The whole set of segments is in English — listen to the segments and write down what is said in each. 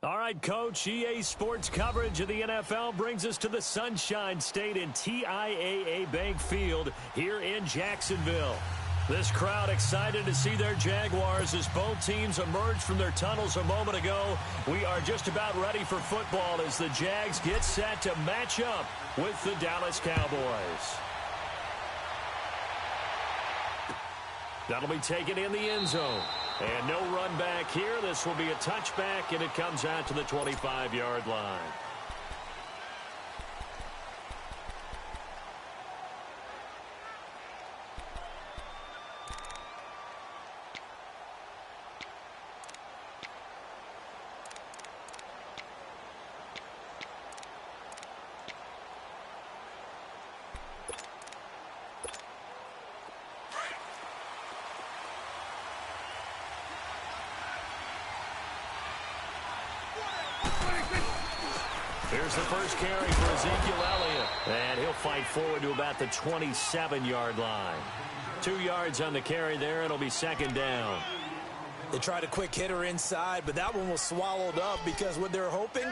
All right, Coach, EA Sports coverage of the NFL brings us to the Sunshine State in TIAA Bank Field here in Jacksonville. This crowd excited to see their Jaguars as both teams emerged from their tunnels a moment ago. We are just about ready for football as the Jags get set to match up with the Dallas Cowboys. That'll be taken in the end zone. And no run back here. This will be a touchback, and it comes out to the 25-yard line. Here's the first carry for Ezekiel Elliott. And he'll fight forward to about the 27-yard line. 2 yards on the carry there. It'll be second down. They tried a quick hitter inside, but that one was swallowed up because what they're hoping,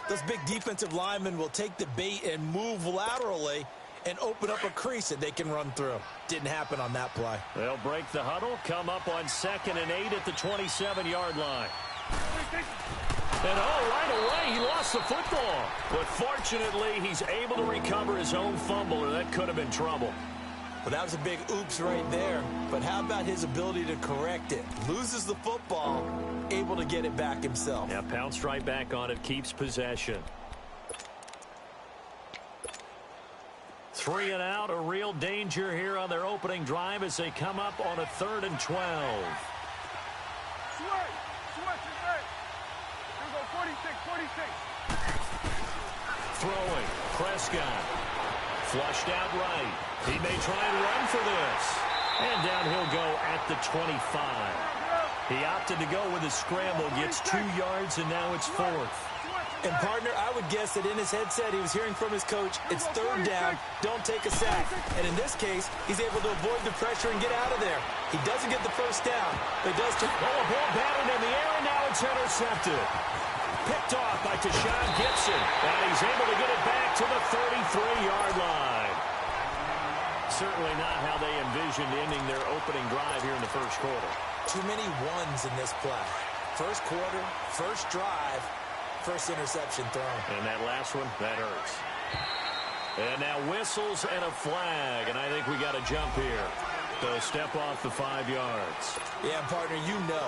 those big defensive linemen will take the bait and move laterally and open up a crease that they can run through. Didn't happen on that play. They'll break the huddle, come up on 2nd and 8 at the 27-yard line. And right away, he lost the football. But fortunately, he's able to recover his own fumble, or that could have been trouble. Well, that was a big oops right there. But how about his ability to correct it? Loses the football, able to get it back himself. Yeah, pounced right back on it, keeps possession. 3 and out, a real danger here on their opening drive as they come up on a 3rd and 12. Throwing, Prescott. Flushed out right. He may try and run for this. And down he'll go at the 25. He opted to go with a scramble, gets 2 yards, and now it's 4th. And, partner, I would guess that in his headset he was hearing from his coach, it's 3rd down, don't take a sack. And in this case, he's able to avoid the pressure and get out of there. He doesn't get the first down, but he does. A ball batted in the air, and now it's intercepted. Picked off by Tashawn Gibson, and he's able to get it back to the 33-yard line. Certainly not how they envisioned ending their opening drive here in the first quarter. Too many ones in this play. First quarter, first drive, first interception thrown. And that last one, that hurts. And now whistles and a flag, and I think we got a jump here. So step off the 5 yards. Yeah, partner, you know,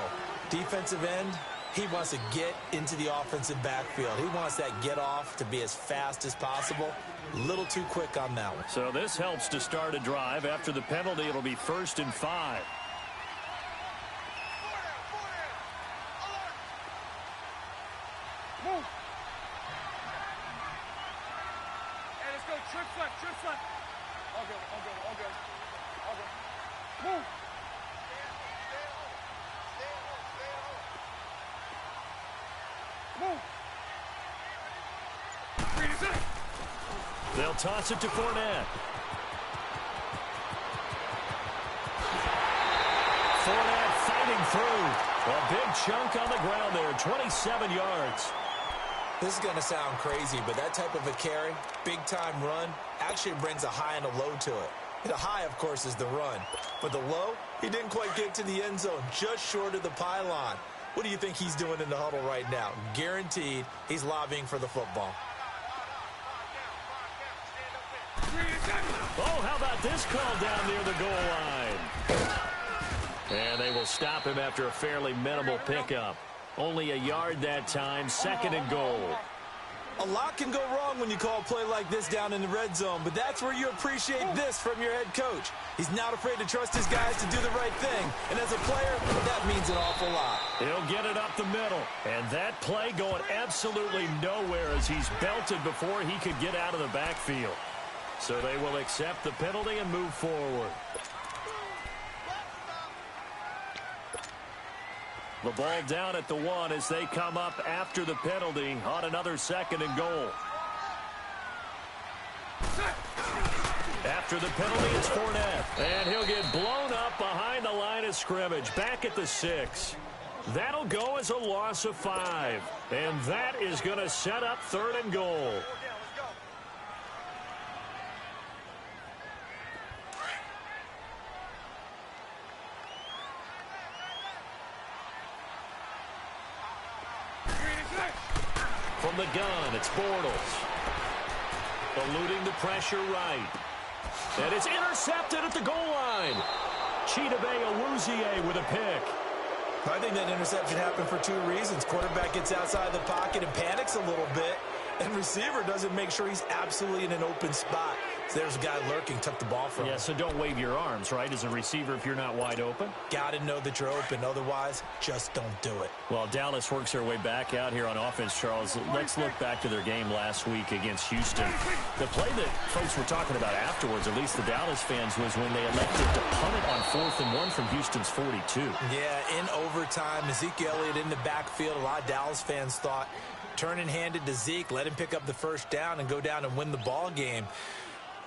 defensive end, he wants to get into the offensive backfield. He wants that get off to be as fast as possible. A little too quick on that one. So this helps to start a drive. After the penalty, it'll be 1st and 5. Move. Hey, let's go. Trips left. All good. Move. They'll toss it to Fournette. Fournette fighting through. A big chunk on the ground there, 27 yards. This is going to sound crazy, but that type of a carry, big-time run, actually brings a high and a low to it. The high, of course, is the run. But the low, he didn't quite get to the end zone, just short of the pylon. What do you think he's doing in the huddle right now? Guaranteed he's lobbying for the football. Oh, how about this call down near the goal line? And they will stop him after a fairly minimal pickup. Only a yard that time, 2nd and goal. A lot can go wrong when you call a play like this down in the red zone, but that's where you appreciate this from your head coach. He's not afraid to trust his guys to do the right thing, and as a player, that means an awful lot. He'll get it up the middle, and that play going absolutely nowhere as he's belted before he could get out of the backfield. So they will accept the penalty and move forward. The ball down at the 1 as they come up after the penalty on another 2nd and goal. After the penalty, it's Fournette. And he'll get blown up behind the line line of scrimmage, back at the 6. That'll go as a loss of 5. And that is going to set up 3rd and goal. From the gun, it's Bortles. Eluding the pressure right. And it's intercepted at the goal line. Chidobe Awuzie with a pick. I think that interception happened for 2 reasons. Quarterback gets outside the pocket and panics a little bit. And receiver doesn't make sure he's absolutely in an open spot. So there's a guy lurking, took the ball from him. Yeah, so don't wave your arms, right, as a receiver if you're not wide open. Got to know that you're open. Otherwise, just don't do it. Well, Dallas works their way back out here on offense, Charles. Let's look back to their game last week against Houston. The play that folks were talking about afterwards, at least the Dallas fans, was when they elected to punt it on 4th and 1 from Houston's 42. Yeah, in overtime, Ezekiel Elliott in the backfield. A lot of Dallas fans thought, turn and hand it to Zeke, let him pick up the first down and go down and win the ball game.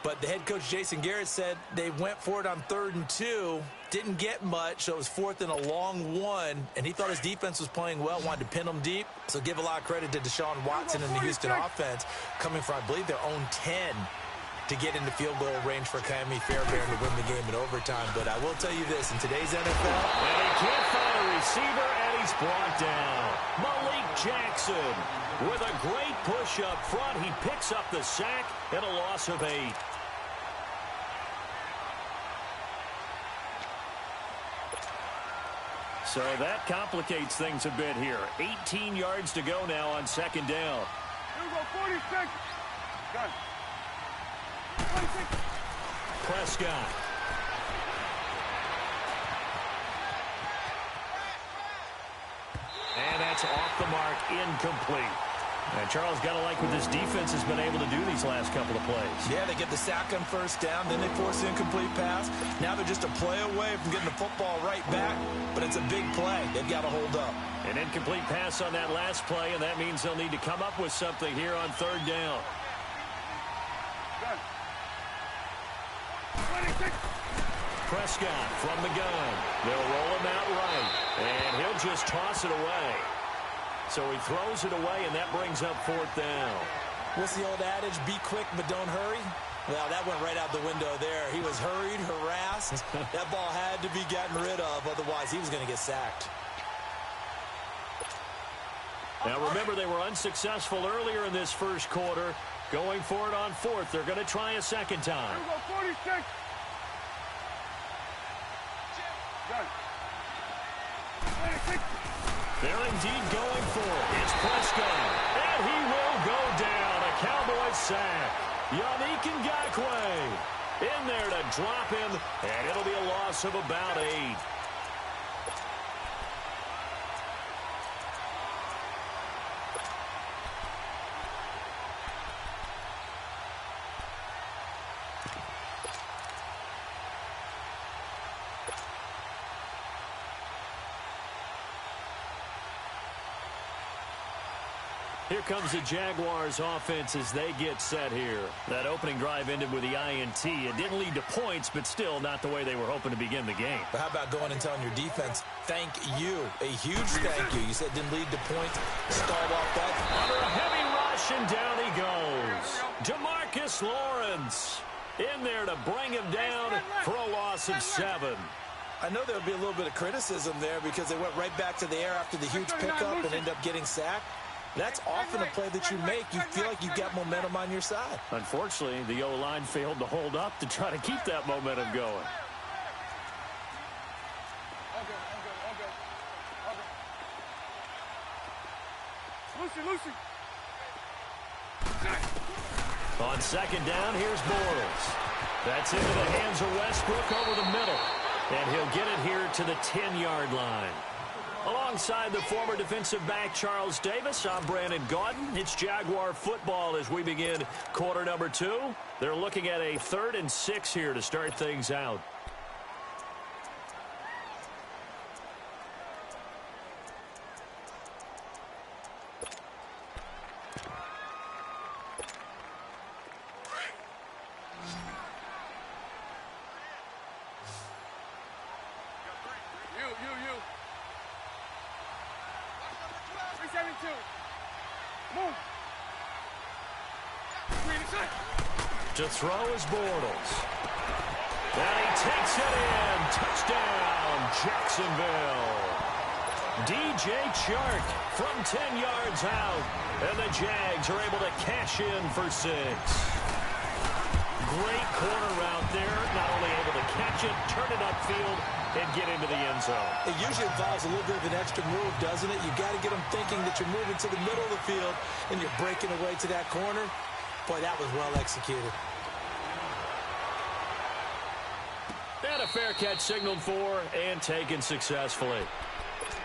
But the head coach, Jason Garrett, said they went for it on 3rd and 2, didn't get much, so it was 4th and a long 1, and he thought his defense was playing well, wanted to pin them deep. So give a lot of credit to Deshaun Watson and the Houston offense, coming from, I believe, their own 10 to get into field goal range for Kaimi Fairbairn to win the game in overtime. But I will tell you this, in today's NFL... And he can't find a receiver, and he's brought down. Malik Jackson with a great push up front. He picks up the sack and a loss of 8. So that complicates things a bit here. 18 yards to go now on 2nd down. Here we go, 46. Done. 26. Prescott. And that's off the mark, incomplete. And Charles, got to like what this defense has been able to do these last couple of plays. Yeah, they get the sack on 1st down, then they force the incomplete pass. Now they're just a play away from getting the football right back, but it's a big play. They've got to hold up. An incomplete pass on that last play, and that means they'll need to come up with something here on 3rd down. Done. 26. Prescott from the gun. They'll roll him out right, and he'll just toss it away. So he throws it away, and that brings up 4th down. What's the old adage? Be quick, but don't hurry. Well, that went right out the window there. He was hurried, harassed. That ball had to be gotten rid of. Otherwise, he was going to get sacked. Now, remember, they were unsuccessful earlier in this 1st quarter. Going for it on 4th. They're going to try a 2nd time. Here we go, 46. Done. 26. They're indeed going for it. It's Prescott, and he will go down. A Cowboys sack. Yannick Ngakoue in there to drop him, and it'll be a loss of about 8. Here comes the Jaguars offense as they get set here. That opening drive ended with the INT. It didn't lead to points, but still not the way they were hoping to begin the game. But how about going and telling your defense, thank you, a huge thank you. You said didn't lead to points, stalled off that. Under a heavy rush, and down he goes. DeMarcus Lawrence in there to bring him down for a loss of 7. I know there'll be a little bit of criticism there because they went right back to the air after the huge pickup and ended up getting sacked. That's often a play that you make. You feel like you've got momentum on your side. Unfortunately, the O-line failed to hold up to try to keep that momentum going. Lucy. On 2nd down, here's Bortles. That's into the hands of Westbrook over the middle. And he'll get it here to the 10-yard line. Alongside the former defensive back Charles Davis, I'm Brandon Gaudin. It's Jaguar football as we begin quarter number 2. They're looking at a 3rd and 6 here to start things out. Move. To throw is Bortles. And he takes it in. Touchdown, Jacksonville. DJ Chark from 10 yards out. And the Jags are able to cash in for 6. Great corner route there. Not only able to catch it, turn it upfield, and get into the end zone. It usually involves a little bit of an extra move, doesn't it? You got to get them thinking that you're moving to the middle of the field and you're breaking away to that corner. Boy, that was well executed. And a fair catch signaled for and taken successfully.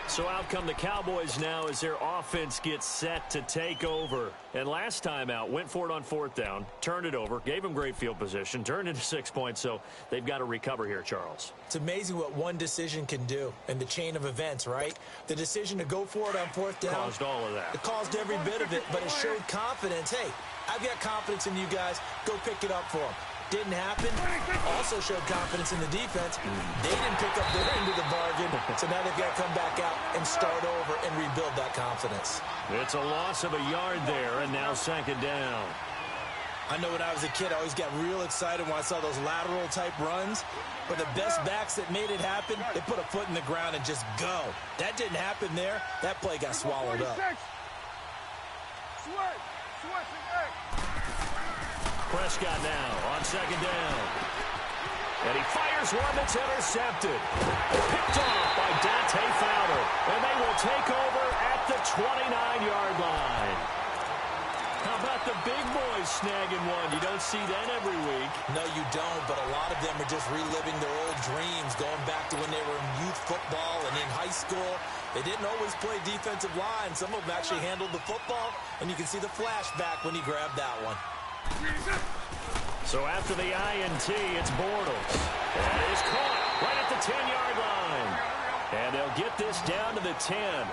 So out come the Cowboys now as their offense gets set to take over. And last time out, went for it on 4th down, turned it over, gave them great field position, turned into 6 points, so they've got to recover here, Charles. It's amazing what one decision can do in the chain of events, right? The decision to go for it on 4th down. Caused all of that. It caused every bit of it, but it showed confidence. Hey, I've got confidence in you guys. Go pick it up for them. Didn't happen. Also showed confidence in the defense. They didn't pick up their end of the bargain, so now they've got to come back out and start over and rebuild that confidence. It's a loss of a yard there, and now 2nd down. I know when I was a kid, I always got real excited when I saw those lateral-type runs, but the best backs that made it happen, they put a foot in the ground and just go. That didn't happen there. That play got swallowed up. Prescott now on 2nd down. And he fires one that's intercepted. Picked off by Dante Fowler. And they will take over at the 29-yard line. How about the big boys snagging one? You don't see that every week. No, you don't, but a lot of them are just reliving their old dreams, going back to when they were in youth football and in high school. They didn't always play defensive line. Some of them actually handled the football, and you can see the flashback when he grabbed that one. So after the INT, it's Bortles. And it is caught right at the 10-yard line. And they'll get this down to the 10.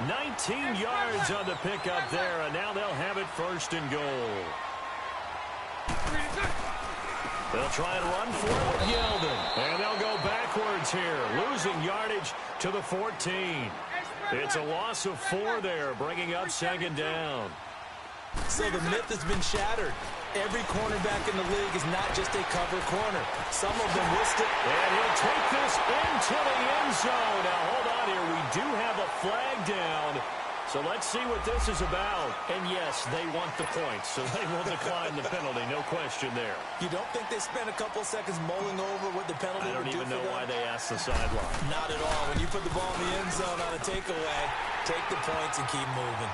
19 yards on the pickup there, and now they'll have it 1st and goal. They'll try and run for it with Yeldon. And they'll go backwards here, losing yardage to the 14. It's a loss of 4 there, bringing up 2nd down. So the myth has been shattered. Every cornerback in the league is not just a cover corner. Some of them missed it. And he'll take this into the end zone. Now, hold on here. We do have a flag down. So let's see what this is about. And, yes, they want the points, so they will decline the penalty. No question there. You don't think they spent a couple seconds mulling over what the penalty would do for them? I don't even know why they asked the sideline. Not at all. When you put the ball in the end zone on a takeaway, take the points and keep moving.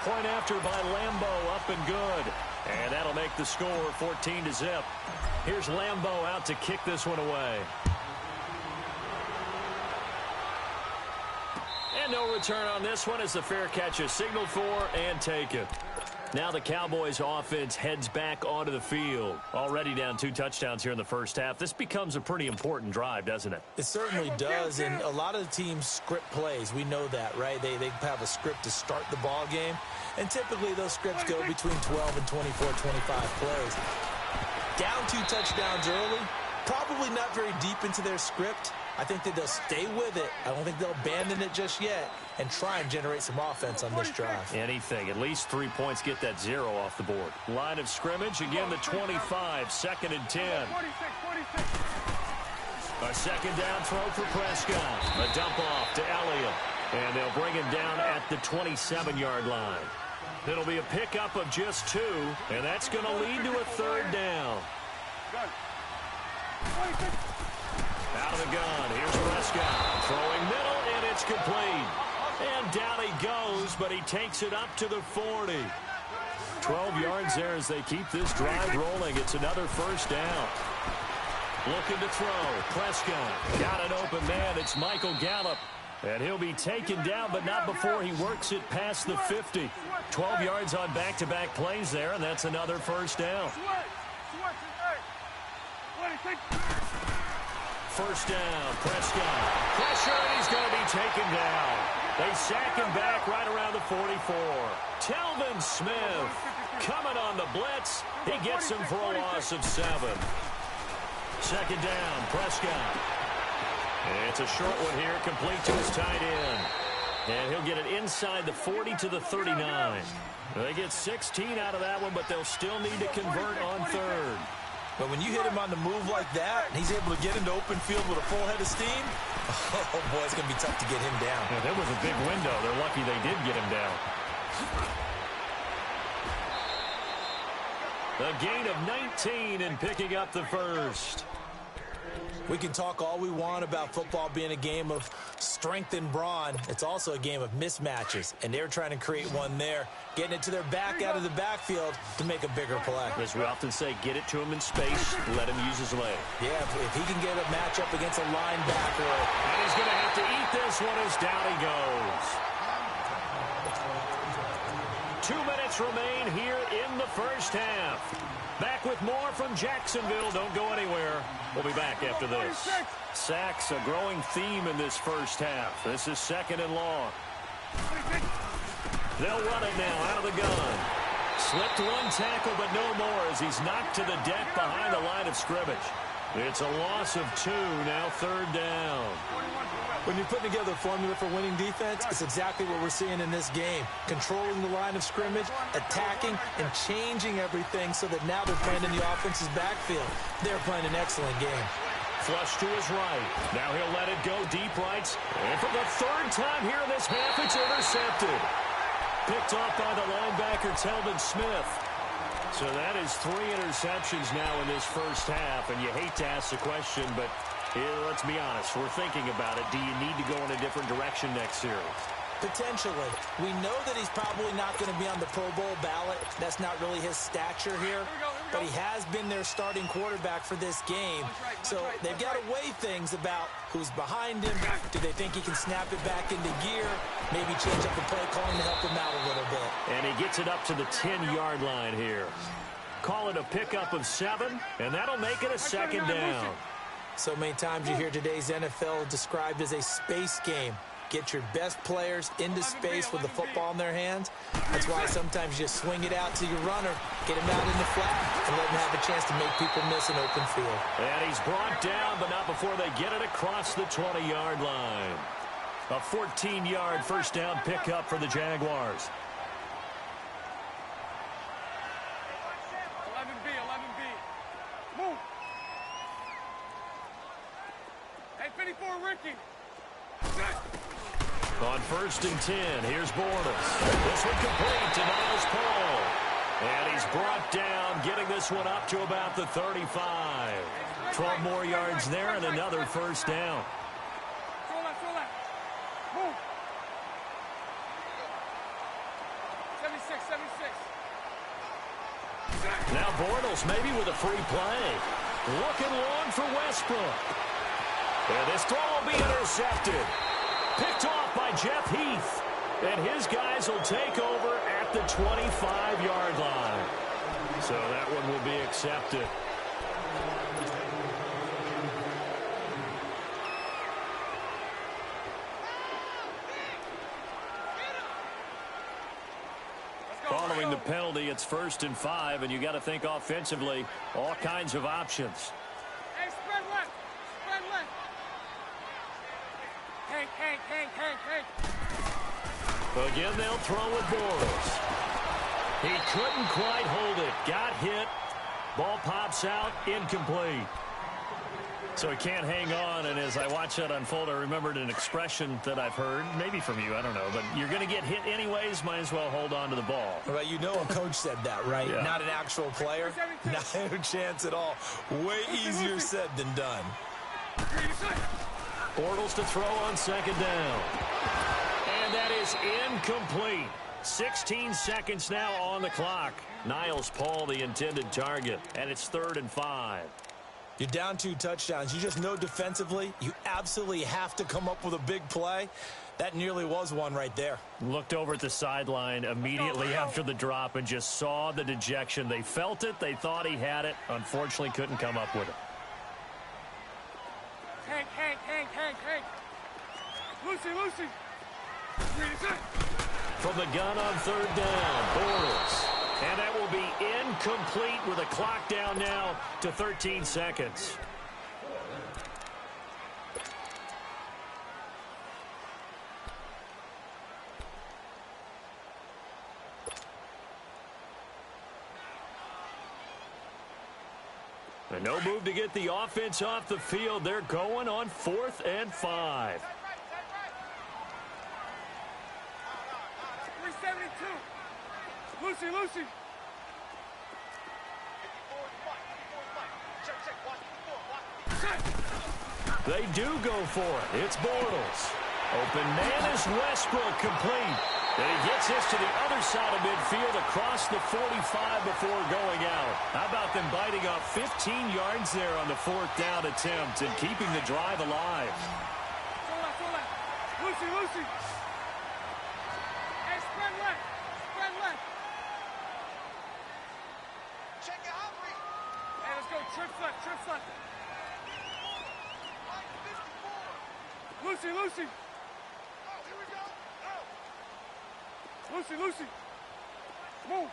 Point after by Lambo, up and good. And that'll make the score 14-0. Here's Lambo out to kick this one away. And no return on this one as the fair catch is signaled for and taken. Now the Cowboys offense heads back onto the field. Already down 2 touchdowns here in the first half. This becomes a pretty important drive, doesn't it? It certainly does, and a lot of the teams script plays. We know that, right? They have a script to start the ball game, and typically those scripts go between 12 and 24, 25 plays. Down 2 touchdowns early, probably not very deep into their script. I think that they'll stay with it. I don't think they'll abandon it just yet and try and generate some offense on this drive. Anything. At least 3 points, get that 0 off the board. Line of scrimmage, again the 25, 2nd and 10. A 2nd down throw for Prescott. A dump off to Elliott. And they'll bring him down at the 27-yard line. It'll be a pickup of just 2, and that's going to lead to a 3rd down. Out of the gun, here's Prescott. Throwing middle, and it's complete. And down he goes, but he takes it up to the 40. 12 yards there as they keep this drive rolling. It's another 1st down. Looking to throw. Prescott got an open man. It's Michael Gallup. And he'll be taken down, but not before he works it past the 50. 12 yards on back-to-back plays there, and that's another 1st down. 1st down, Prescott. Pressure, and he's going to be taken down. They sack him back right around the 44. Telvin Smith coming on the blitz. He gets him for a loss of 7. 2nd down, Prescott. It's a short one here, complete to his tight end. And he'll get it inside the 40 to the 39. They get 16 out of that one, but they'll still need to convert on third. But when you hit him on the move like that, and he's able to get into open field with a full head of steam, oh, boy, it's going to be tough to get him down. Yeah, there was a big window. They're lucky they did get him down. A gain of 19 and picking up the first. We can talk all we want about football being a game of strength and brawn. It's also a game of mismatches, and they're trying to create one there, getting it to their back out of the backfield to make a bigger play. As we often say, get it to him in space, let him use his leg. Yeah, if he can get a matchup against a linebacker. And he's going to have to eat this one as down he goes. 2 minutes remain here in the first half. Back with more from Jacksonville. Don't go anywhere. We'll be back after this. Sacks, a growing theme in this first half. This is 2nd and long. They'll run it now out of the gun. Slipped one tackle, but no more as he's knocked to the deck behind the line of scrimmage. It's a loss of 2, now 3rd down. When you're putting together a formula for winning defense, it's exactly what we're seeing in this game. Controlling the line of scrimmage, attacking, and changing everything so that now they're playing in the offense's backfield. They're playing an excellent game. Flush to his right. Now he'll let it go deep right. And for the 3rd time here in this half, it's intercepted. Picked off by the linebacker, Telvin Smith. So that is 3 interceptions now in this first half. And you hate to ask the question, but let's be honest. We're thinking about it. Do you need to go in a different direction next series? Potentially. We know that he's probably not going to be on the Pro Bowl ballot. That's not really his stature here. But he has been their starting quarterback for this game. So they've got to weigh things about who's behind him. Do they think he can snap it back into gear? Maybe change up the play calling to help him out a little bit. And he gets it up to the 10-yard line here. Call it a pickup of 7, and that'll make it a 2nd down. So many times you hear today's NFL described as a space game. Get your best players into space with the football in their hands. That's why sometimes you just swing it out to your runner, get him out in the flat, and let him have a chance to make people miss an open field. And he's brought down, but not before they get it across the 20-yard line. A 14-yard first down pickup for the Jaguars. 11B, 11B. Move. Hey, 54, Ricky. On 1st and 10, here's Bortles. This one complete to Niles Paul. And he's brought down, getting this one up to about the 35. 12 more yards there and another first down. Move. 76, 76. Now Bortles maybe with a free play. Looking long for Westbrook. And this throw will be intercepted. Picked off by Jeff Heath. And his guys will take over at the 25-yard line. So that one will be accepted. Following the penalty, it's 1st and 5, and you got to think offensively, all kinds of options. Hey, spread left. Spread left. Hank. Again, they'll throw with Bortles. He couldn't quite hold it. Got hit. Ball pops out. Incomplete. So he can't hang on, and as I watch that unfold, I remembered an expression that I've heard, maybe from you, I don't know, but you're going to get hit anyways, might as well hold on to the ball. Well, you know a coach said that, right? Yeah. Not an actual player. Not a chance at all. Way easier said than done. Bortles to throw on 2nd down. And that is incomplete. 16 seconds now on the clock. Niles Paul, the intended target, and it's 3rd and 5. You're down 2 touchdowns. You just know defensively you absolutely have to come up with a big play. That nearly was one right there. Looked over at the sideline immediately after the drop and just saw the dejection. They felt it. They thought he had it. Unfortunately, couldn't come up with it. Hank. Lucy. From the gun on 3rd down, Bortles. And that will be incomplete with a clock down now to 13 seconds. And no move to get the offense off the field. They're going on 4th and 5. 372. Lucy. They do go for it. It's Bortles. Open man is Westbrook, complete. And he gets this to the other side of midfield across the 45 before going out. How about them biting off 15 yards there on the 4th down attempt and keeping the drive alive? Go left. Lucy. Hey, spread left. Check it out, Hey, let's go. Trips left. Lucy. Oh, here we go. Oh. Lucy. Move.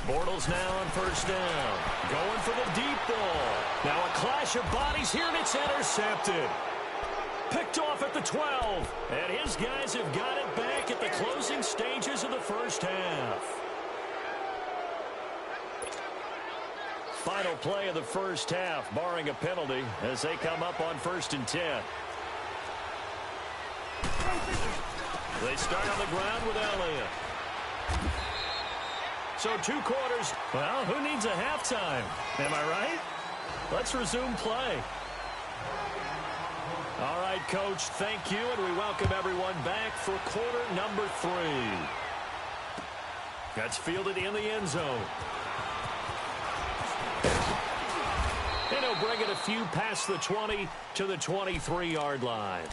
Bortles now on 1st down. Going for the deep ball. Now a clash of bodies here, and it's intercepted. Picked off at the 12. And his guys have got it back at the closing stages of the first half. Final play of the first half, barring a penalty, as they come up on 1st and 10. They start on the ground with Elliott. So 2 quarters. Well, who needs a halftime? Am I right? Let's resume play. All right, Coach, thank you, and we welcome everyone back for quarter number 3. That's fielded in the end zone. And he'll bring it a few past the 20 to the 23-yard line.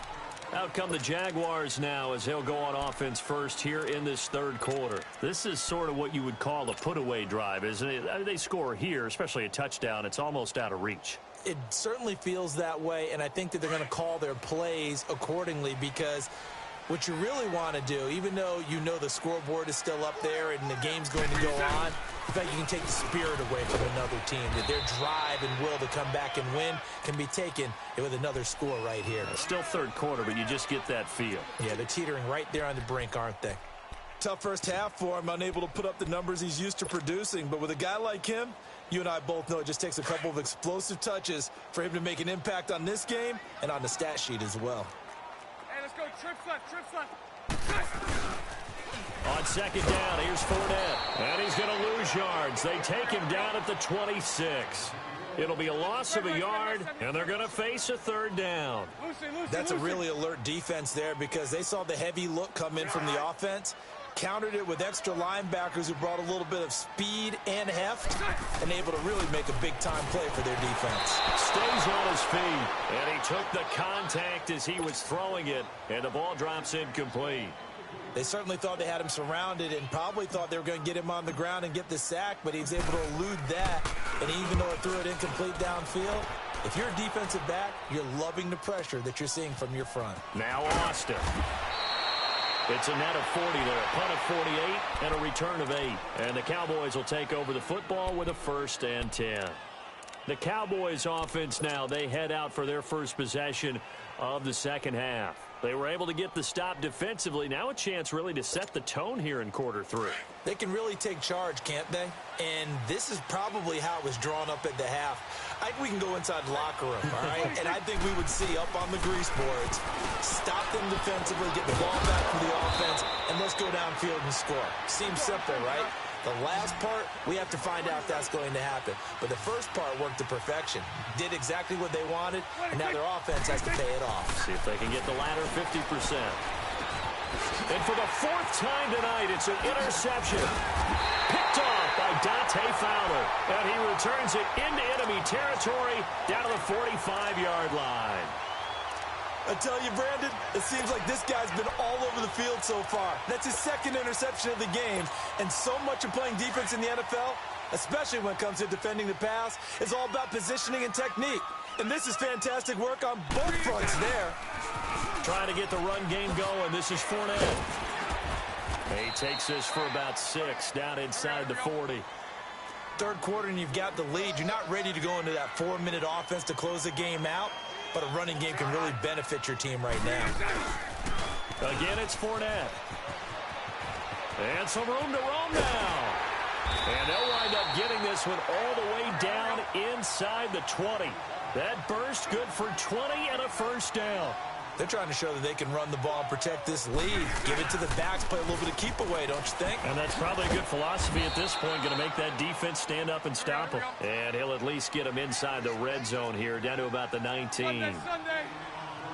Out come the Jaguars now as he'll go on offense first here in this 3rd quarter. This is sort of what you would call a put-away drive, isn't it? I mean, they score here, especially a touchdown. It's almost out of reach. It certainly feels that way, and I think that they're going to call their plays accordingly, because what you really want to do, even though you know the scoreboard is still up there and the game's going to go on, in fact, you can take the spirit away from another team. That their drive and will to come back and win can be taken with another score right here. It's still 3rd quarter, but you just get that feel. Yeah, they're teetering right there on the brink, aren't they? Tough first half for him, unable to put up the numbers he's used to producing. But with a guy like him, you and I both know it just takes a couple of explosive touches for him to make an impact on this game and on the stat sheet as well. Hey, let's go. Trips left. On 2nd down, here's Fournette. And he's going to lose yards. They take him down at the 26. It'll be a loss of a yard, and they're going to face a 3rd down. That's a really alert defense there, because they saw the heavy look come in from the offense, countered it with extra linebackers who brought a little bit of speed and heft, and able to really make a big-time play for their defense. Stays on his feet, and he took the contact as he was throwing it, and the ball drops incomplete. They certainly thought they had him surrounded and probably thought they were going to get him on the ground and get the sack, but he was able to elude that, and even though it threw it incomplete downfield, if you're a defensive back, you're loving the pressure that you're seeing from your front. Now Austin. It's a net of 40 there, a punt of 48 and a return of 8. And the Cowboys will take over the football with a 1st and 10. The Cowboys offense now, they head out for their first possession of the second half. They were able to get the stop defensively. Now a chance really to set the tone here in quarter 3. They can really take charge, can't they? And this is probably how it was drawn up at the half. I think we can go inside the locker room, all right? And I think we would see up on the grease boards, stop them defensively, get the ball back from the offense, and let's go downfield and score. Seems simple, right? The last part, we have to find out if that's going to happen. But the first part worked to perfection. Did exactly what they wanted, and now their offense has to pay it off. See if they can get the latter 50%. And for the 4th time tonight, it's an interception. Picked off by Dante Fowler. And he returns it into enemy territory down to the 45-yard line. I tell you, Brandon, it seems like this guy's been all over the field so far. That's his 2nd interception of the game. And so much of playing defense in the NFL, especially when it comes to defending the pass, is all about positioning and technique. And this is fantastic work on both fronts there. Trying to get the run game going. This is Fournette. He takes this for about 6 down inside the 40. 3rd quarter and you've got the lead. You're not ready to go into that 4-minute offense to close the game out. But a running game can really benefit your team right now. Again, it's Fournette. And some room to roam now. And they'll wind up getting this one all the way down inside the 20. That burst good for 20 and a first down. They're trying to show that they can run the ball and protect this lead. Give it to the backs, play a little bit of keep away, don't you think? And that's probably a good philosophy at this point, going to make that defense stand up and stop them. And he'll at least get them inside the red zone here, down to about the 19.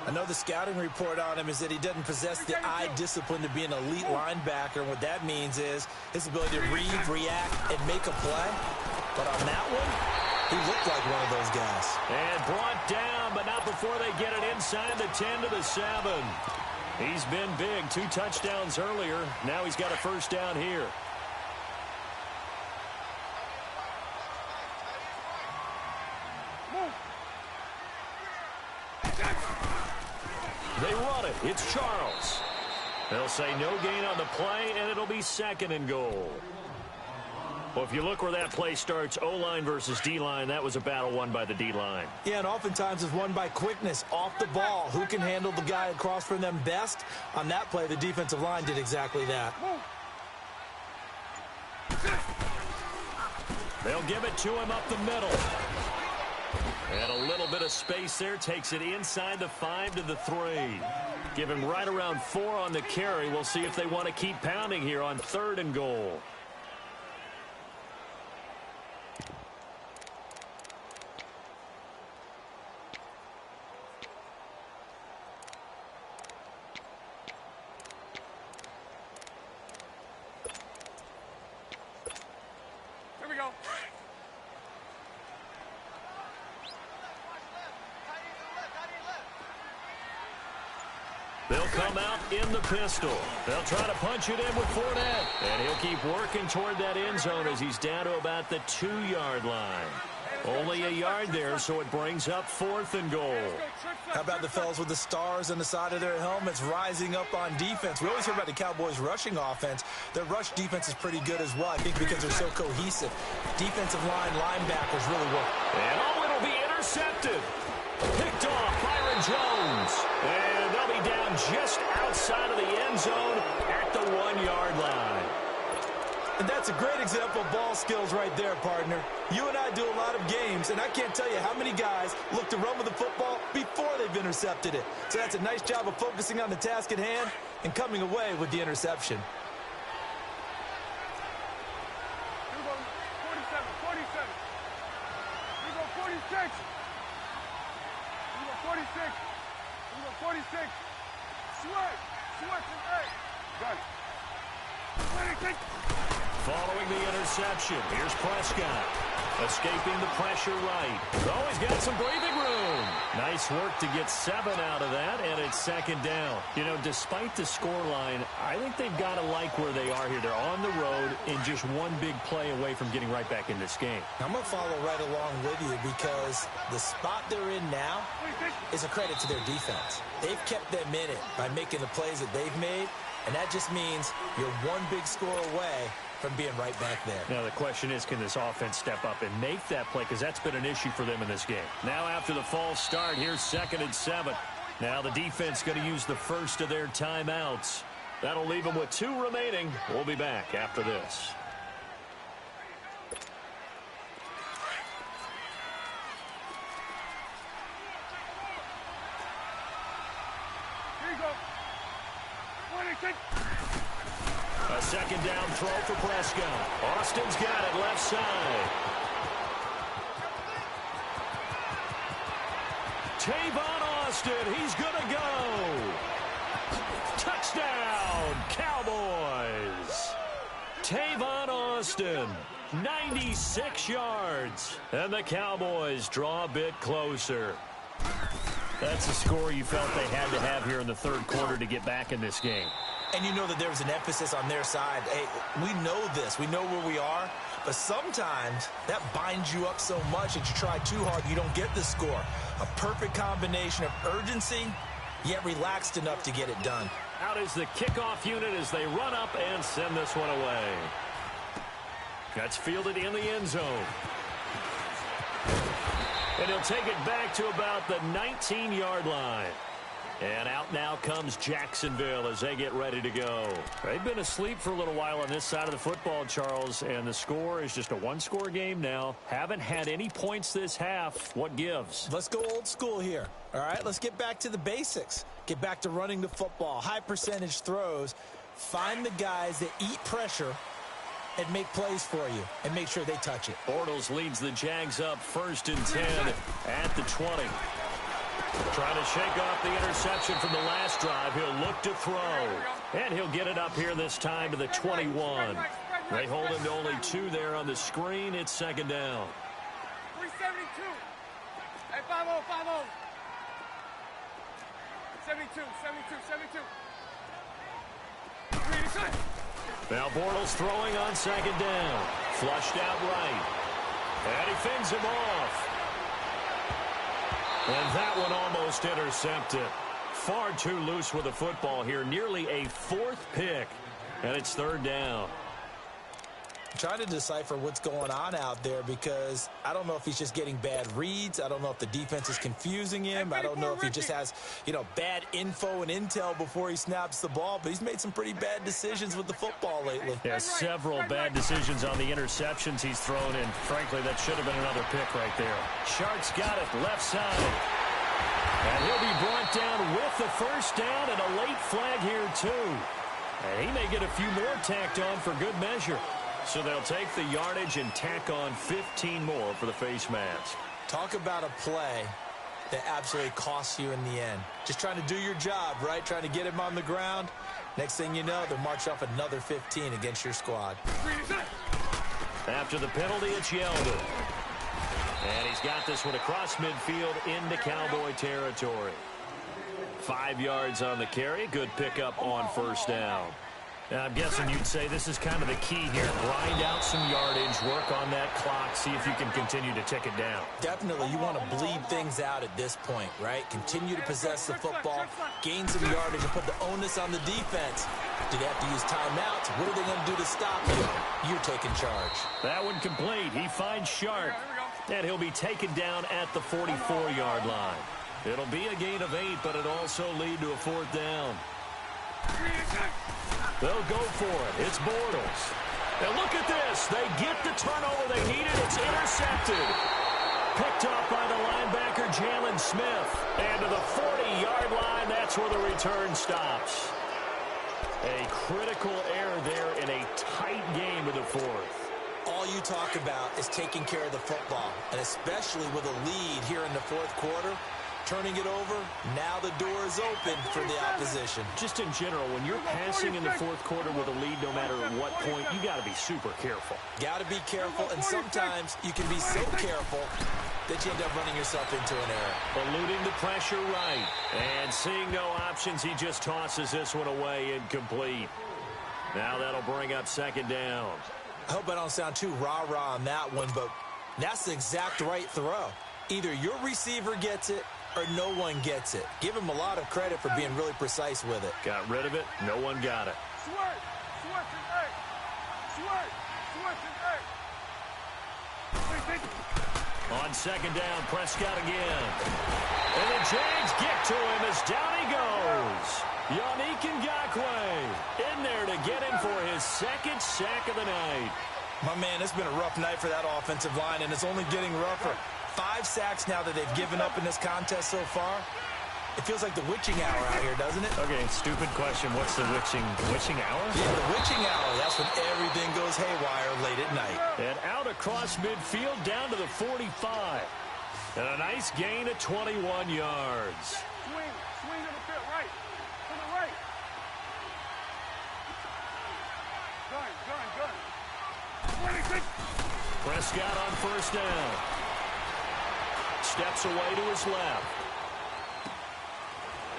I know the scouting report on him is that he doesn't possess the eye discipline to be an elite linebacker. And what that means is his ability to read, react, and make a play. But on that one, he looked like one of those guys. And brought down, but not before they get it inside the 10 to the 7. He's been big. 2 touchdowns earlier. Now he's got a first down here. They run it. It's Charles. They'll say no gain on the play, and it'll be 2nd and goal. Well, if you look where that play starts, O-line versus D-line, that was a battle won by the D-line. Yeah, and oftentimes it's won by quickness, off the ball. Who can handle the guy across from them best? On that play, the defensive line did exactly that. They'll give it to him up the middle. And a little bit of space there, takes it inside the 5 to the 3. Give him right around 4 on the carry. We'll see if they want to keep pounding here on 3rd and goal. Here we go. They'll come out in the pistol. They'll try to punch it in with Fournette. And he'll keep working toward that end zone as he's down to about the 2-yard line. Only a yard there, so it brings up 4th and goal. How about the fellas with the stars on the side of their helmets rising up on defense? We always hear about the Cowboys' rushing offense. Their rush defense is pretty good as well, I think, because they're so cohesive. Defensive line, linebackers really work. And it'll be intercepted. Picked off Byron Jones. And they'll be down just outside of the end zone at the 1-yard line. And that's a great example of ball skills right there, partner. You and I do a lot of games, and I can't tell you how many guys look to run with the football before they've intercepted it. So that's a nice job of focusing on the task at hand and coming away with the interception. Here we go. 47, 47. Here we go, 46. Here we go, 46. Here we go, 46. Sweat. Sweat from 8. Got it. 26. Following the interception, here's Prescott. Escaping the pressure right. Oh, he's got some breathing room. Nice work to get 7 out of that, and it's 2nd down. You know, despite the scoreline, I think they've got to like where they are here. They're on the road and just one big play away from getting right back in this game. I'm going to follow right along with you because the spot they're in now is a credit to their defense. They've kept them in it by making the plays that they've made, and that just means you're one big score away from being right back there. Now the question is, can this offense step up and make that play? Because that's been an issue for them in this game. Now after the false start, here's 2nd and 7. Now the defense going to use the first of their timeouts. That'll leave them with 2 remaining. We'll be back after this. Here you go. 26. A 2nd down throw for Prescott. Austin's got it left side. Tavon Austin, he's going to go. Touchdown, Cowboys. Tavon Austin, 96 yards. And the Cowboys draw a bit closer. That's a score you felt they had to have here in the 3rd quarter to get back in this game. And you know that there was an emphasis on their side. Hey, we know this. We know where we are. But sometimes that binds you up so much that you try too hard, you don't get the score. A perfect combination of urgency, yet relaxed enough to get it done. Out is the kickoff unit as they run up and send this one away. That's fielded in the end zone. And he'll take it back to about the 19-yard line. And out now comes Jacksonville as they get ready to go. They've been asleep for a little while on this side of the football, Charles, and the score is just a one-score game now. Haven't had any points this half. What gives? Let's go old school here. All right, let's get back to the basics. Get back to running the football, high percentage throws. Find the guys that eat pressure and make plays for you and make sure they touch it. Bortles leads the Jags up 1st and 10 at the 20. Trying to shake off the interception from the last drive. He'll look to throw. And he'll get it up here this time to the 21. They hold him to only 2 there on the screen. It's 2nd down. 372. Hey, 5-0, 5-0. 72, 72, 72. Now Bortles throwing on 2nd down. Flushed out right. And he fends him off. And that one almost intercepted. Far too loose with the football here. Nearly a 4th pick. And it's 3rd down. I'm trying to decipher what's going on out there because I don't know if he's just getting bad reads. I don't know if the defense is confusing him. I don't know if he just has, bad info and intel before he snaps the ball. But he's made some pretty bad decisions with the football lately. Yeah, several bad decisions on the interceptions he's thrown in. Frankly, that should have been another pick right there. Shark's got it left side. And he'll be brought down with the 1st down and a late flag here, too. And he may get a few more tacked on for good measure. So they'll take the yardage and tack on 15 more for the face mask. Talk about a play that absolutely costs you in the end. Just trying to do your job, right? Trying to get him on the ground. Next thing you know, they'll march off another 15 against your squad. After the penalty, it's Yeldon. And he's got this one across midfield into Cowboy territory. 5 yards on the carry. Good pickup on 1st down. Now, I'm guessing you'd say this is kind of the key here. Grind out some yardage, work on that clock, see if you can continue to tick it down. Definitely, you want to bleed things out at this point, right? Continue to possess the football, gain some yardage, and put the onus on the defense. Do they have to use timeouts? What are they going to do to stop you? You're taking charge. That one complete. He finds Sharp, and he'll be taken down at the 44-yard line. It'll be a gain of 8, but it'll also lead to a 4th down. They'll go for it. It's Bortles. And look at this. They get the turnover they needed. It's intercepted. Picked off by the linebacker, Jalen Smith. And to the 40-yard line, that's where the return stops. A critical error there in a tight game of the 4th. All you talk about is taking care of the football, and especially with a lead here in the 4th quarter. Turning it over, now the door is open for the opposition. Just in general, when you're passing in the 4th quarter with a lead, no matter at what point, you got to be super careful. Got to be careful, and sometimes you can be so careful that you end up running yourself into an error. Eluding the pressure right, and seeing no options, he just tosses this one away incomplete. Now that'll bring up 2nd down. I hope I don't sound too rah-rah on that one, but that's the exact right throw. Either your receiver gets it, or no one gets it. Give him a lot of credit for being really precise with it. Got rid of it. No one got it. On 2nd down, Prescott again. And the Jags get to him as down he goes. Yannick Ngakoue in there to get him for his 2nd sack of the night. My man, it's been a rough night for that offensive line, and it's only getting rougher. 5 sacks now that they've given up in this contest so far. It feels like the witching hour out here, doesn't it? Okay, stupid question. What's the witching hour? Yeah, the witching hour. That's when everything goes haywire late at night. And out across midfield down to the 45. And a nice gain of 21 yards. Swing to the field, right. To the right. Gun. 26. Prescott on 1st down. Steps away to his left.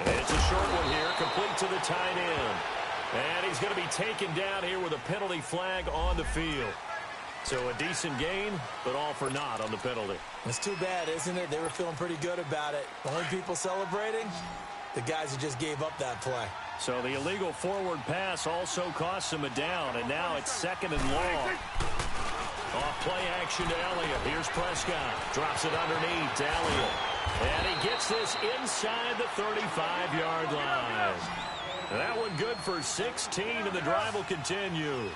And it's a short one here, complete to the tight end. And he's going to be taken down here with a penalty flag on the field. So a decent gain, but all for naught on the penalty. It's too bad, isn't it? They were feeling pretty good about it. Only people celebrating, the guys who just gave up that play. So the illegal forward pass also costs him a down, and now it's 2nd and long. Off play action to Elliott. Here's Prescott. Drops it underneath to Elliott. And he gets this inside the 35-yard line. That one good for 16, and the drive will continue.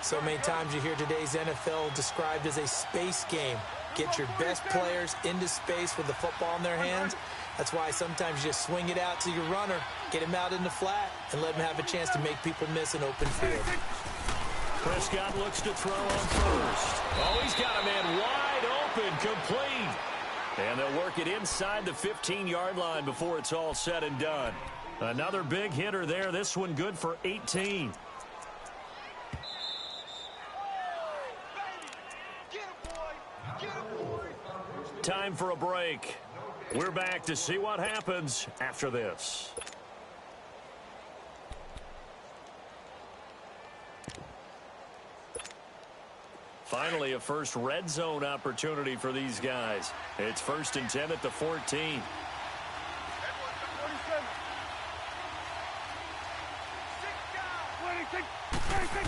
So many times you hear today's NFL described as a space game. Get your best players into space with the football in their hands. That's why sometimes you just swing it out to your runner, get him out in the flat, and let him have a chance to make people miss an open field. Prescott looks to throw on first. Oh, he's got a man wide open, complete. And they'll work it inside the 15-yard line before it's all said and done. Another big hitter there. This one good for 18. Time for a break. We're back to see what happens after this. Finally, a first red zone opportunity for these guys. It's 1st and 10 at the 14. 47.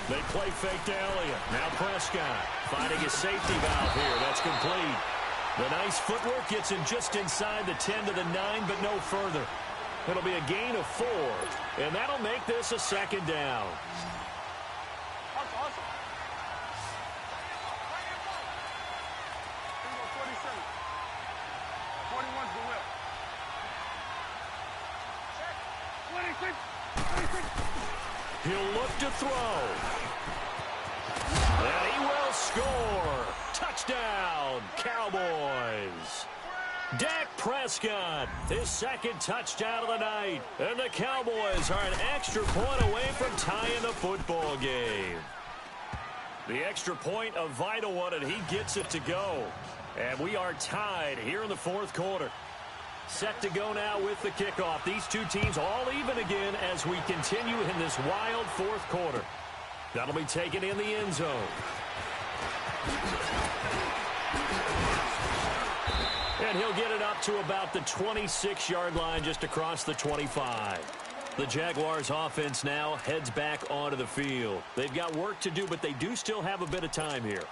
They play fake to Elliott. Now Prescott finding a safety valve here. That's complete. The nice footwork gets him just inside the 10 to the 9, but no further. It'll be a gain of 4, and that'll make this a 2nd down. Hustle. 41's the whip. 26. He'll look to throw. And he will score. Touchdown, Cowboys. Dak Prescott, his 2nd touchdown of the night. And the Cowboys are an extra point away from tying the football game. The extra point, a vital one, and he gets it to go. And we are tied here in the 4th quarter. Set to go now with the kickoff. These two teams all even again as we continue in this wild 4th quarter. That'll be taken in the end zone. And he'll get it up to about the 26-yard line just across the 25. The Jaguars offense now heads back onto the field. They've got work to do, but they do still have a bit of time here.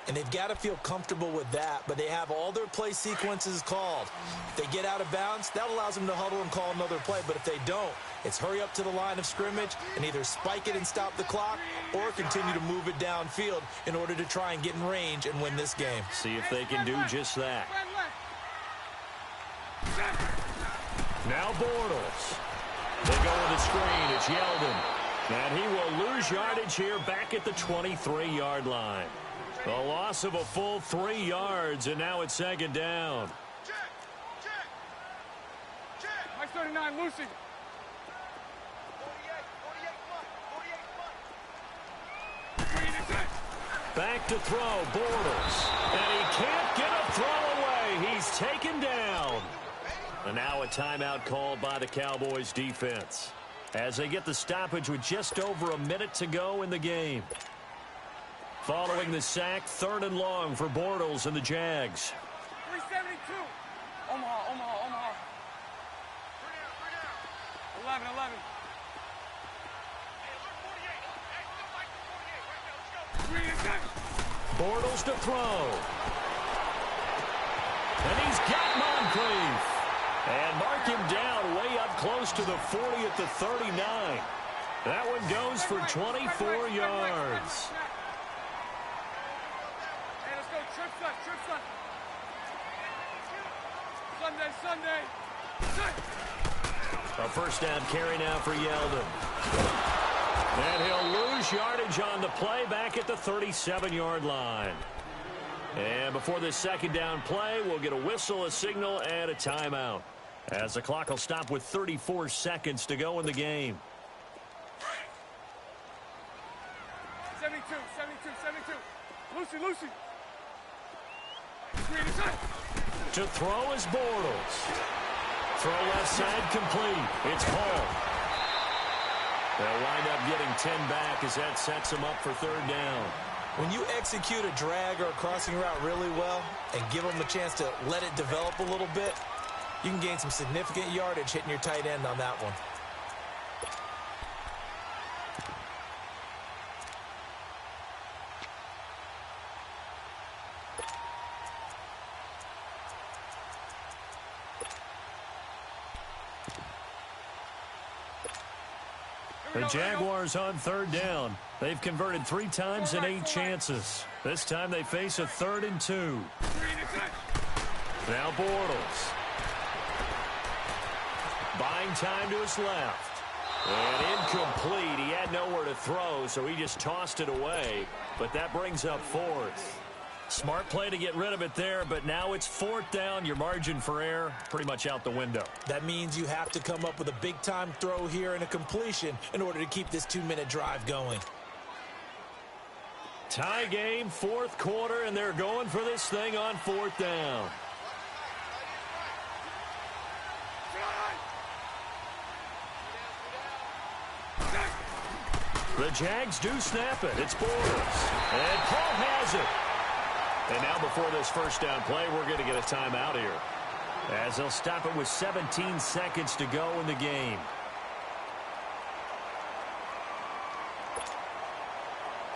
And they've got to feel comfortable with that, but they have all their play sequences called. If they get out of bounds, that allows them to huddle and call another play. But if they don't, it's hurry up to the line of scrimmage and either spike it and stop the clock or continue to move it downfield in order to try and get in range and win this game. See if they can do just that. Now Bortles. They go with the screen. It's Yeldon. And he will lose yardage here back at the 23-yard line. A loss of a full 3 yards, and now it's 2nd down. Mike 39, Lucy. 48. Back to throw, Bortles. And he can't get a throw away. He's taken down. And now a timeout called by the Cowboys defense as they get the stoppage with just over a minute to go in the game. Following the sack, 3rd and long for Bortles and the Jags. 372. Omaha. 11. Bortles to throw. And he's got Moncrief. And mark him down way up close to the 40 at the 39. That one goes for 24 yards. Hey, let's go. Trip shot. Sunday. A 1st down carry now for Yeldon. And he'll lose yardage on the play back at the 37-yard line. And before this 2nd down play, we'll get a whistle, a signal, and a timeout, as the clock will stop with 34 seconds to go in the game. 72. Lucy. To throw is Bortles. Throw left side complete. It's Hall. They'll wind up getting 10 back as that sets them up for 3rd down. When you execute a drag or a crossing route really well and give them the chance to let it develop a little bit, you can gain some significant yardage hitting your tight end on that one. The Jaguars on third down. They've converted 3 times in 8 chances. This time they face a 3rd and 2. Now Bortles. Buying time to his left. And incomplete. He had nowhere to throw, so he just tossed it away. But that brings up 4th. Smart play to get rid of it there, but now it's 4th down. Your margin for error pretty much out the window. That means you have to come up with a big-time throw here and a completion in order to keep this 2-minute drive going. Tie game, 4th quarter, and they're going for this thing on 4th down. The Jags do snap it. It's Bortles. And Paul has it. And now before this first down play, we're going to get a timeout here, as they'll stop it with 17 seconds to go in the game.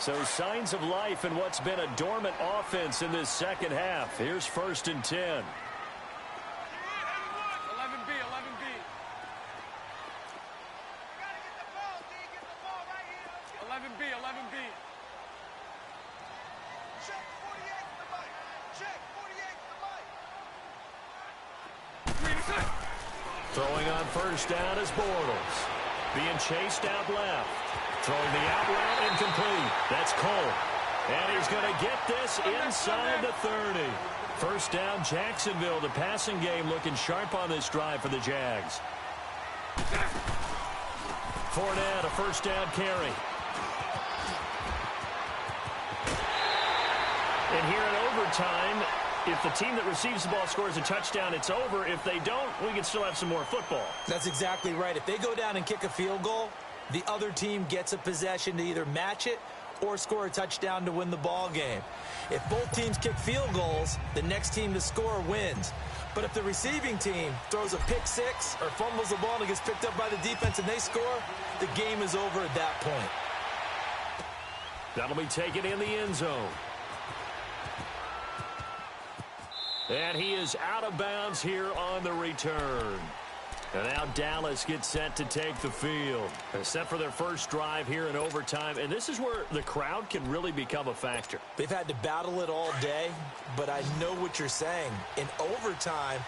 So signs of life in what's been a dormant offense in this second half. Here's 1st and 10. 11B, 11B. 11B, 11B. Check 48 to the mic. Check 48 to the mic. Throwing on first down is Bortles. Being chased out left. Throwing the out route incomplete. That's Cole. And he's going to get this inside the 30. First down, Jacksonville. The passing game looking sharp on this drive for the Jags. Fournette, a first down carry. And here in overtime, if the team that receives the ball scores a touchdown, it's over. If they don't, we can still have some more football. That's exactly right. If they go down and kick a field goal, the other team gets a possession to either match it or score a touchdown to win the ball game. If both teams kick field goals, the next team to score wins. But if the receiving team throws a pick six or fumbles the ball and it gets picked up by the defense and they score, the game is over at that point. That'll be taken in the end zone. And he is out of bounds here on the return. And now Dallas gets set to take the field. Set for their first drive here in overtime. And this is where the crowd can really become a factor. They've had to battle it all day, but I know what you're saying. In overtime,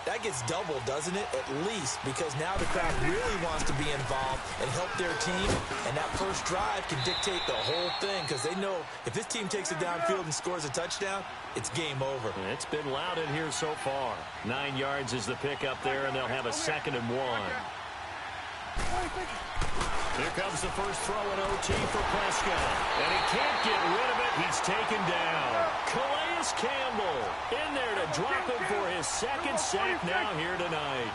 that gets doubled, doesn't it? At least, because now the crowd really wants to be involved and help their team. And that first drive can dictate the whole thing, because they know if this team takes it downfield and scores a touchdown, it's game over. It's been loud in here so far. 9 yards is the pickup there, and they'll have a 2nd and 1. Here comes the first throw in OT for Prescott. And he can't get rid of it. He's taken down. Calais Campbell in there to drop him for his 2nd sack now here tonight.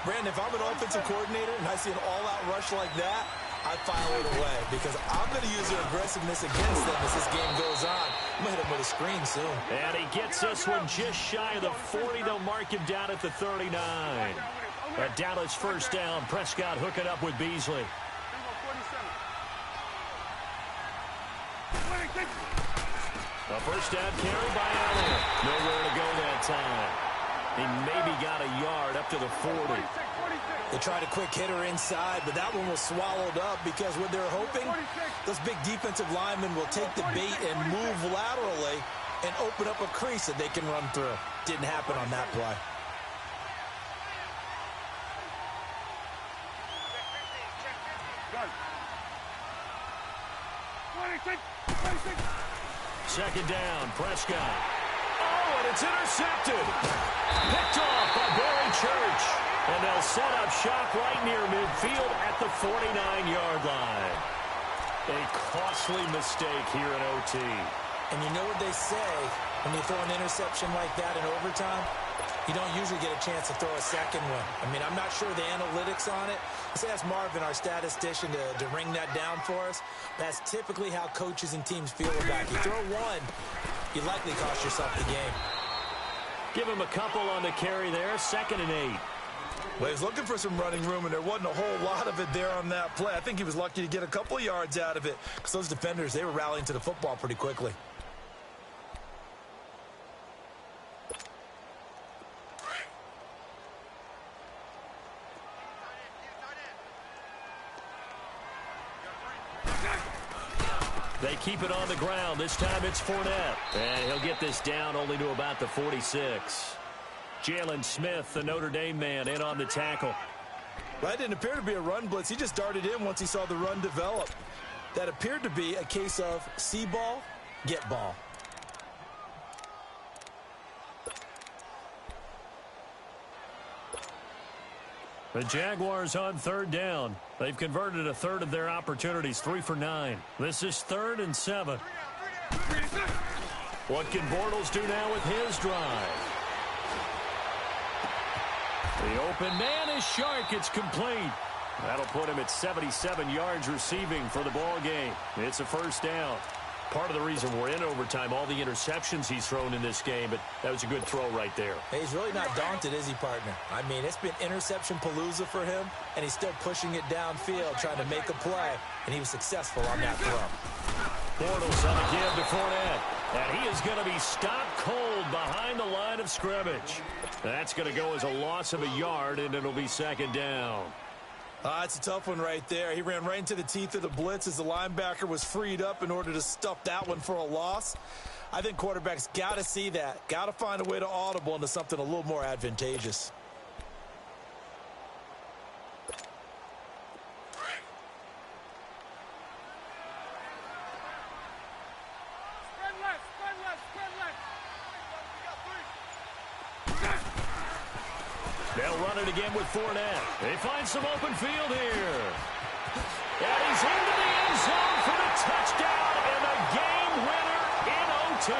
Brandon, if I'm an offensive coordinator and I see an all-out rush like that, I file it away because I'm going to use their aggressiveness against them as this game goes on. I'm going to hit him with a screen soon. And he gets this one just shy of the 40. They'll mark him down at the 39. A Dallas first down. Prescott hooking up with Beasley. A first down carry by Allen. Nowhere to go that time. He maybe got a yard up to the 40. They tried a quick hitter inside, but that one was swallowed up because what they're hoping, those big defensive linemen will take the bait and move laterally and open up a crease that they can run through. Didn't happen on that play. Second down, Prescott. Oh, and it's intercepted. Picked off by Barry Church. And they'll set up shop right near midfield at the 49-yard line. A costly mistake here in OT. And you know what they say, when you throw an interception like that in overtime, you don't usually get a chance to throw a second one. I mean, I'm not sure the analytics on it. Let's ask Marvin, our statistician, to ring that down for us. That's typically how coaches and teams feel about it. You throw one, you likely cost yourself the game. Give him a couple on the carry there, 2nd and 8. Well, he was looking for some running room, and there wasn't a whole lot of it there on that play. I think he was lucky to get a couple of yards out of it because those defenders, they were rallying to the football pretty quickly. They keep it on the ground. This time it's Fournette. And he'll get this down only to about the 46. Jalen Smith, the Notre Dame man, in on the tackle. Well, that didn't appear to be a run blitz. He just darted in once he saw the run develop. That appeared to be a case of see ball, get ball. The Jaguars on third down. They've converted a third of their opportunities, 3 for 9. This is 3rd and 7. What can Bortles do now with his drive? The open man is Shark. It's complete. That'll put him at 77 yards receiving for the ball game. It's a first down. Part of the reason we're in overtime, all the interceptions he's thrown in this game, but that was a good throw right there. Hey, he's really not daunted, is he, partner? I mean, it's been interception palooza for him, and he's still pushing it downfield, trying to make a play, and he was successful on that throw. Bortles on the give to Fournette, and he is going to be stopped cold behind the line of scrimmage. That's going to go as a loss of a yard, and it'll be 2nd down. It's a tough one right there. He ran right into the teeth of the blitz as the linebacker was freed up in order to stuff that one for a loss. I think quarterbacks got to see that. Got to find a way to audible into something a little more advantageous. They'll run it again with Fournette. They find some open field here. And he's into the end zone for the touchdown and the game winner in OT.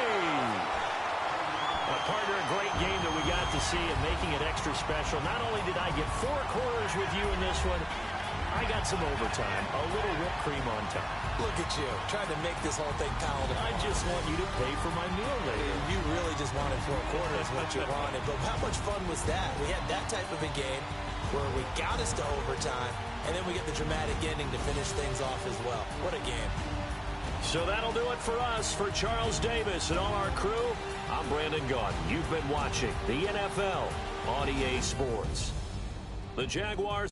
Partner, a great game that we got to see and making it extra special. Not only did I get 4 quarters with you in this one, I got some overtime, a little whipped cream on top. Look at you, trying to make this whole thing palatable. I just want you to pay for my meal later. You really just wanted 4 quarters what you wanted, but how much fun was that? We had that type of a game where we got us to overtime, and then we get the dramatic ending to finish things off as well. What a game. So that'll do it for us. For Charles Davis and all our crew, I'm Brandon Gaudin. You've been watching the NFL on EA Sports. The Jaguars